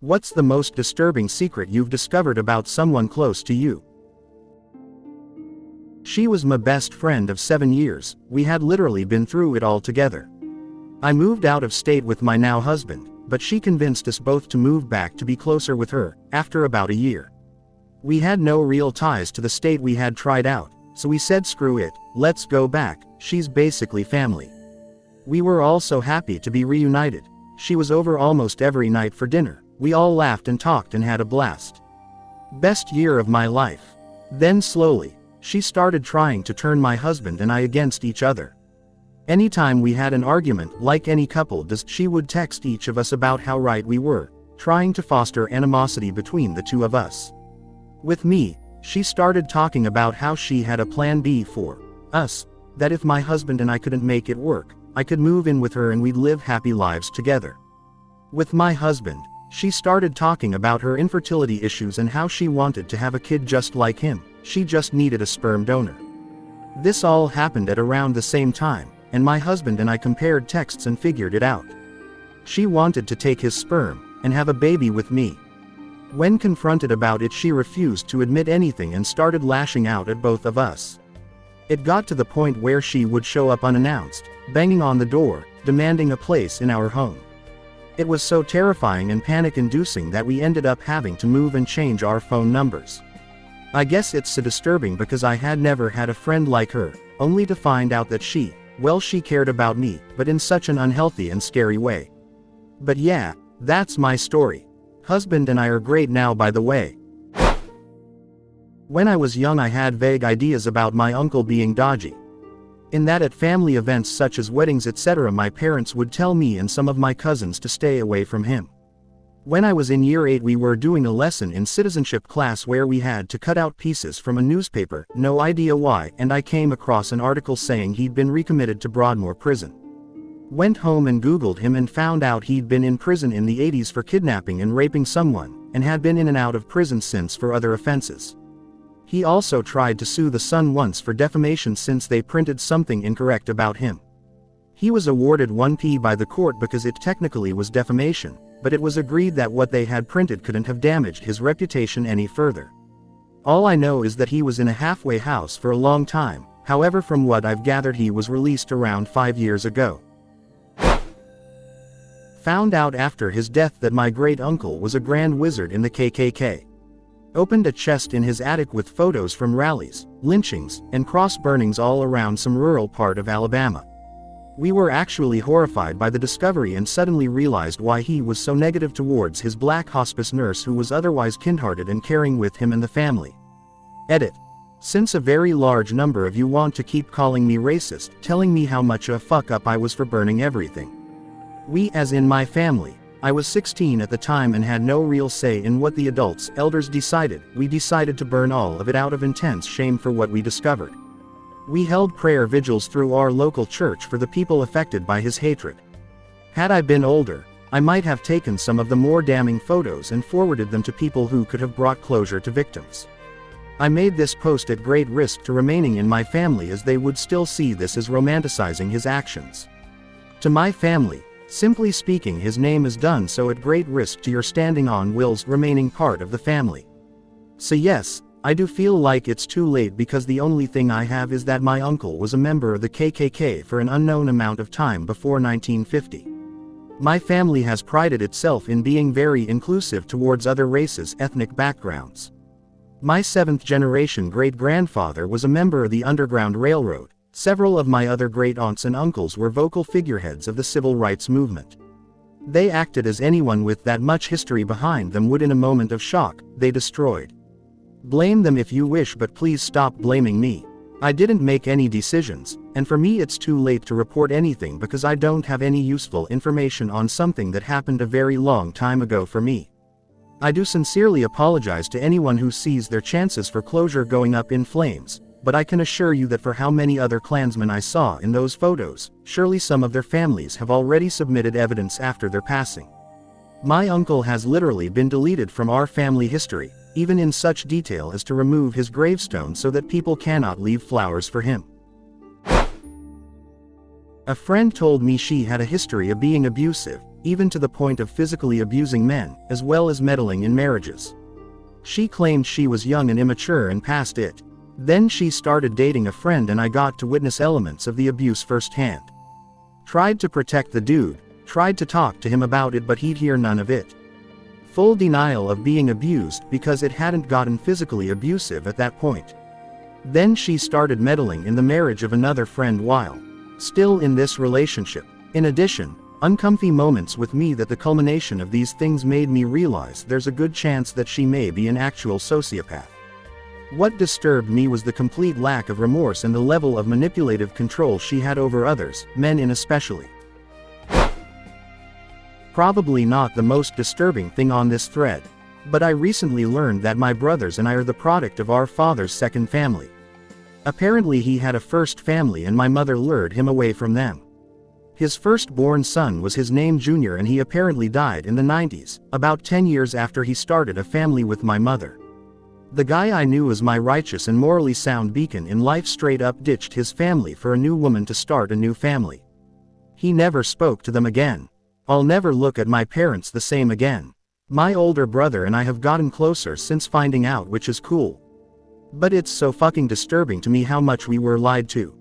What's the most disturbing secret you've discovered about someone close to you? She was my best friend of 7 years, we had literally been through it all together. I moved out of state with my now husband, but she convinced us both to move back to be closer with her, after about a year. We had no real ties to the state we had tried out, so we said screw it, let's go back, she's basically family. We were all so happy to be reunited. She was over almost every night for dinner. We all laughed and talked and had a blast. Best year of my life. Then slowly, she started trying to turn my husband and I against each other. Anytime we had an argument, like any couple does, she would text each of us about how right we were, trying to foster animosity between the two of us. With me, she started talking about how she had a plan B for us, that if my husband and I couldn't make it work, I could move in with her and we'd live happy lives together. With my husband, she started talking about her infertility issues and how she wanted to have a kid just like him, she just needed a sperm donor. This all happened at around the same time, and my husband and I compared texts and figured it out. She wanted to take his sperm, and have a baby with me. When confronted about it, she refused to admit anything and started lashing out at both of us. It got to the point where she would show up unannounced, banging on the door, demanding a place in our home. It was so terrifying and panic-inducing that we ended up having to move and change our phone numbers. I guess it's so disturbing because I had never had a friend like her, only to find out that she cared about me, but in such an unhealthy and scary way. But yeah, that's my story. Husband and I are great now, by the way. When I was young I had vague ideas about my uncle being dodgy. In that at family events such as weddings etc. my parents would tell me and some of my cousins to stay away from him. When I was in year 8 we were doing a lesson in citizenship class where we had to cut out pieces from a newspaper, no idea why, and I came across an article saying he'd been recommitted to Broadmoor prison. Went home and googled him and found out he'd been in prison in the 80s for kidnapping and raping someone, and had been in and out of prison since for other offenses. He also tried to sue the Sun once for defamation since they printed something incorrect about him. He was awarded 1p by the court because it technically was defamation, but it was agreed that what they had printed couldn't have damaged his reputation any further. All I know is that he was in a halfway house for a long time, however from what I've gathered he was released around 5 years ago. Found out after his death that my great-uncle was a grand wizard in the KKK. Opened a chest in his attic with photos from rallies, lynchings, and cross burnings all around some rural part of Alabama. We were actually horrified by the discovery and suddenly realized why he was so negative towards his black hospice nurse who was otherwise kindhearted and caring with him and the family. Edit. Since a very large number of you want to keep calling me racist, telling me how much of a fuck up I was for burning everything. We, as in my family, I was 16 at the time and had no real say in what the adults, elders decided. We decided to burn all of it out of intense shame for what we discovered. We held prayer vigils through our local church for the people affected by his hatred. Had I been older, I might have taken some of the more damning photos and forwarded them to people who could have brought closure to victims. I made this post at great risk to remaining in my family as they would still see this as romanticizing his actions. To my family, simply speaking, his name is done so at great risk to your standing on wills remaining part of the family. So yes, I do feel like it's too late because the only thing I have is that my uncle was a member of the KKK for an unknown amount of time before 1950. My family has prided itself in being very inclusive towards other races, ethnic backgrounds. My 7th generation great-grandfather was a member of the Underground Railroad. Several of my other great-aunts and uncles were vocal figureheads of the civil rights movement. They acted as anyone with that much history behind them would in a moment of shock. They destroyed. Blame them if you wish, but please stop blaming me. I didn't make any decisions, and for me it's too late to report anything because I don't have any useful information on something that happened a very long time ago for me. I do sincerely apologize to anyone who sees their chances for closure going up in flames, but I can assure you that for how many other Klansmen I saw in those photos, surely some of their families have already submitted evidence after their passing. My uncle has literally been deleted from our family history, even in such detail as to remove his gravestone so that people cannot leave flowers for him. A friend told me she had a history of being abusive, even to the point of physically abusing men, as well as meddling in marriages. She claimed she was young and immature and past it. Then she started dating a friend and I got to witness elements of the abuse firsthand. Tried to protect the dude, tried to talk to him about it, but he'd hear none of it. Full denial of being abused because it hadn't gotten physically abusive at that point. Then she started meddling in the marriage of another friend while still in this relationship. In addition, uncomfy moments with me that the culmination of these things made me realize there's a good chance that she may be an actual sociopath. What disturbed me was the complete lack of remorse and the level of manipulative control she had over others, men in especially. Probably not the most disturbing thing on this thread, but I recently learned that my brothers and I are the product of our father's second family. Apparently he had a first family and my mother lured him away from them. His firstborn son was his name Junior and he apparently died in the 90s, about 10 years after he started a family with my mother. The guy I knew as my righteous and morally sound beacon in life straight up ditched his family for a new woman to start a new family. He never spoke to them again. I'll never look at my parents the same again. My older brother and I have gotten closer since finding out, which is cool. But it's so fucking disturbing to me how much we were lied to.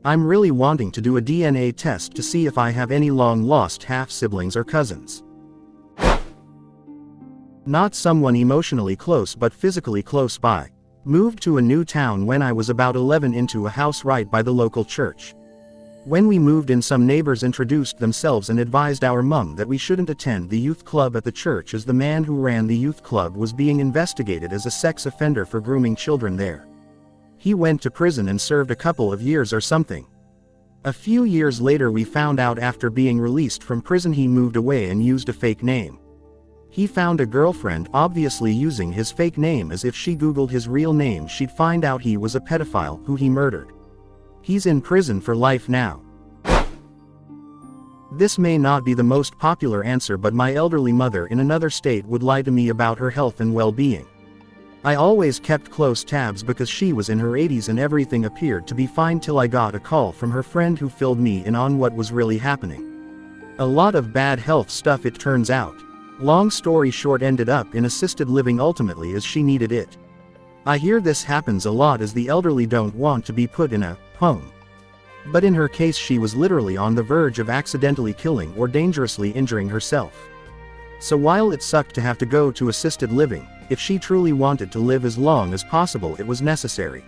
I'm really wanting to do a DNA test to see if I have any long-lost half-siblings or cousins. Not someone emotionally close but physically close by. Moved to a new town when I was about 11 into a house right by the local church. When we moved in, some neighbors introduced themselves and advised our mum that we shouldn't attend the youth club at the church as the man who ran the youth club was being investigated as a sex offender for grooming children there. He went to prison and served a couple of years or something. A few years later we found out after being released from prison he moved away and used a fake name. He found a girlfriend, obviously using his fake name, as if she googled his real name she'd find out he was a pedophile who he murdered. He's in prison for life now. This may not be the most popular answer, but my elderly mother in another state would lie to me about her health and well-being. I always kept close tabs because she was in her 80s and everything appeared to be fine till I got a call from her friend who filled me in on what was really happening. A lot of bad health stuff, it turns out. Long story short, ended up in assisted living ultimately as she needed it. I hear this happens a lot as the elderly don't want to be put in a home. But in her case she was literally on the verge of accidentally killing or dangerously injuring herself. So while it sucked to have to go to assisted living, if she truly wanted to live as long as possible it was necessary.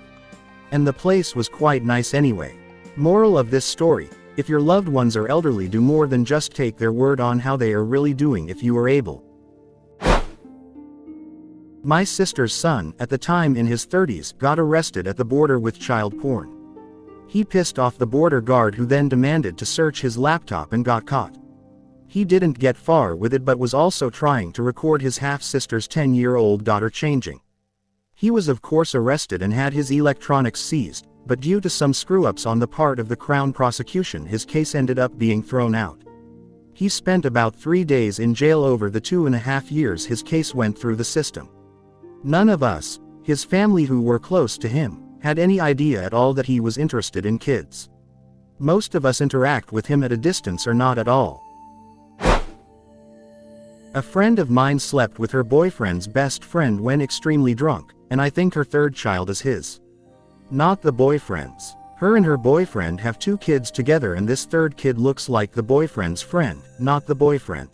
And the place was quite nice anyway. Moral of this story: if your loved ones are elderly, do more than just take their word on how they are really doing if you are able. My sister's son, at the time in his 30s, got arrested at the border with child porn. He pissed off the border guard who then demanded to search his laptop and got caught. He didn't get far with it but was also trying to record his half-sister's 10-year-old daughter changing. He was of course arrested and had his electronics seized, but due to some screw-ups on the part of the Crown prosecution his case ended up being thrown out. He spent about 3 days in jail over the 2.5 years his case went through the system. None of us, his family who were close to him, had any idea at all that he was interested in kids. Most of us interact with him at a distance or not at all. A friend of mine slept with her boyfriend's best friend when extremely drunk, and I think her third child is his. Not the boyfriend's. Her and her boyfriend have 2 kids together and this third kid looks like the boyfriend's friend, not the boyfriend.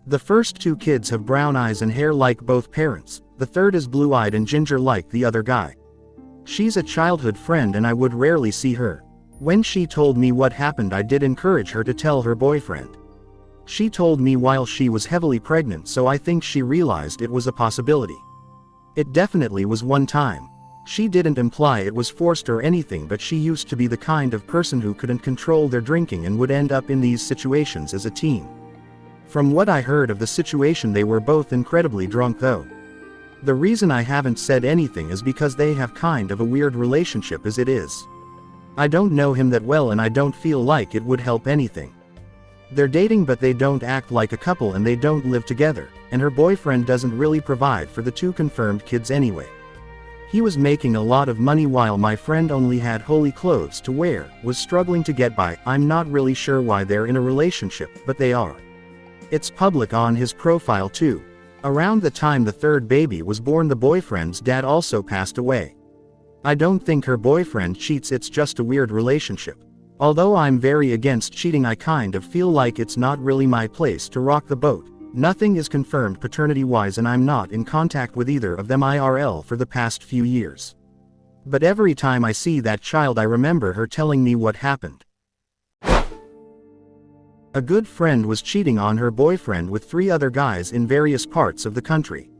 The first 2 kids have brown eyes and hair like both parents, the third is blue-eyed and ginger like the other guy. She's a childhood friend and I would rarely see her. When she told me what happened I did encourage her to tell her boyfriend. She told me while she was heavily pregnant, so I think she realized it was a possibility. It definitely was one time. She didn't imply it was forced or anything, but she used to be the kind of person who couldn't control their drinking and would end up in these situations as a teen. From what I heard of the situation, they were both incredibly drunk though. The reason I haven't said anything is because they have kind of a weird relationship as it is. I don't know him that well and I don't feel like it would help anything. They're dating but they don't act like a couple and they don't live together, and her boyfriend doesn't really provide for the 2 confirmed kids anyway. He was making a lot of money while my friend only had holy clothes to wear, was struggling to get by. I'm not really sure why they're in a relationship, but they are. It's public on his profile too. Around the time the third baby was born, the boyfriend's dad also passed away. I don't think her boyfriend cheats, it's just a weird relationship. Although I'm very against cheating, I kind of feel like it's not really my place to rock the boat. Nothing is confirmed paternity-wise and I'm not in contact with either of them IRL for the past few years. But every time I see that child I remember her telling me what happened. A good friend was cheating on her boyfriend with 3 other guys in various parts of the country.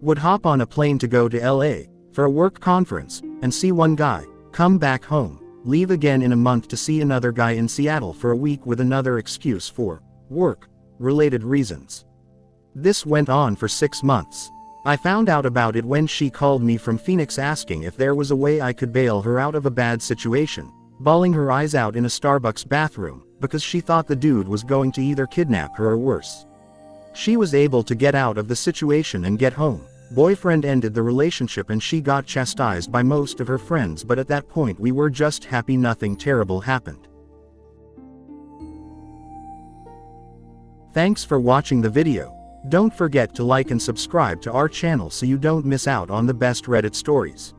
Would hop on a plane to go to LA for a work conference, and see one guy, come back home, leave again in a month to see another guy in Seattle for a week with another excuse for work-related reasons. This went on for 6 months. I found out about it when she called me from Phoenix asking if there was a way I could bail her out of a bad situation, bawling her eyes out in a Starbucks bathroom, because she thought the dude was going to either kidnap her or worse. She was able to get out of the situation and get home. Boyfriend ended the relationship and she got chastised by most of her friends, but at that point we were just happy nothing terrible happened. Thanks for watching the video. Don't forget to like and subscribe to our channel so you don't miss out on the best Reddit stories.